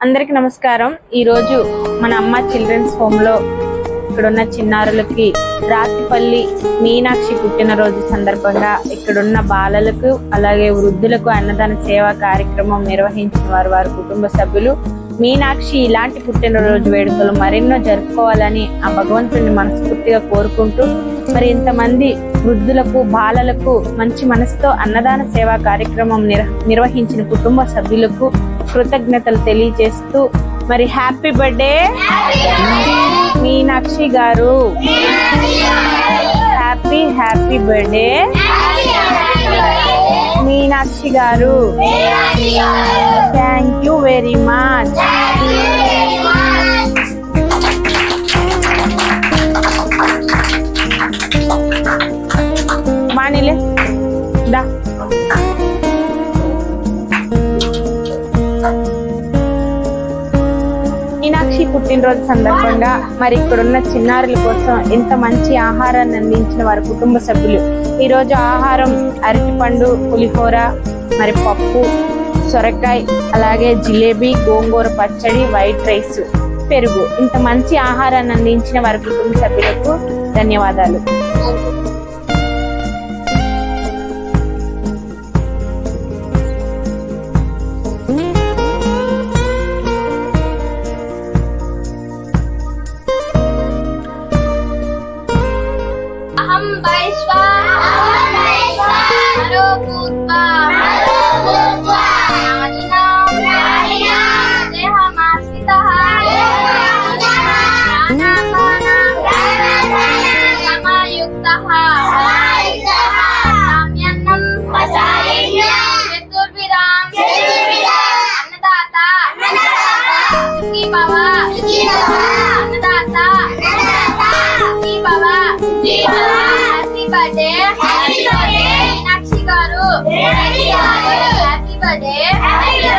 అందరికి నమస్కారం। ఈ రోజు మన అమ్మ చిల్డ్రన్స్ హోమ్ లో ఇక్కడున్న చిన్నారులకి రాతిపల్లి మీనాక్షి పుట్టినరోజు సందర్భంగా ఇక్కడున్న బాలలకు అలాగే వృద్ధులకు అన్నదాన సేవా కార్యక్రమం నిర్వహించిన వారి కుటుంబ సభ్యులు మీనాక్షి ఇలాంటి పుట్టినరోజు వేడుకలు మరెన్నో జరుపుకోవాలని ఆ భగవంతుని మనస్ఫూర్తిగా కోరుకుంటూ మరి ఇంతమంది వృద్ధులకు బాలలకు మంచి మనసుతో అన్నదాన సేవా కార్యక్రమం నిర్వహించిన కుటుంబ సభ్యులకు కృతజ్ఞతలు తెలియజేస్తూ మరి హ్యాపీ బర్త్డే మీనాక్షి గారు, హ్యాపీ బర్త్డే మీనాక్షి గారు, థ్యాంక్ యూ వెరీ మచ్। మానిలే దా మీనాక్షి పుట్టినరోజు సందర్భంగా మరి ఇక్కడున్న చిన్నారుల కోసం ఇంత మంచి ఆహారాన్ని అందించిన వారి కుటుంబ సభ్యులు ఈ రోజు ఆహారం అరటిపండు, పులిహోర, మరి పప్పు, సొరకాయ, అలాగే జిలేబీ, గోంగూర పచ్చడి, వైట్ రైస్, పెరుగు ఇంత మంచి ఆహారాన్ని అందించిన వారి కుటుంబ సభ్యులకు ధన్యవాదాలు। మీనాక్షి గారు, హ్యాపీ బర్త్డే।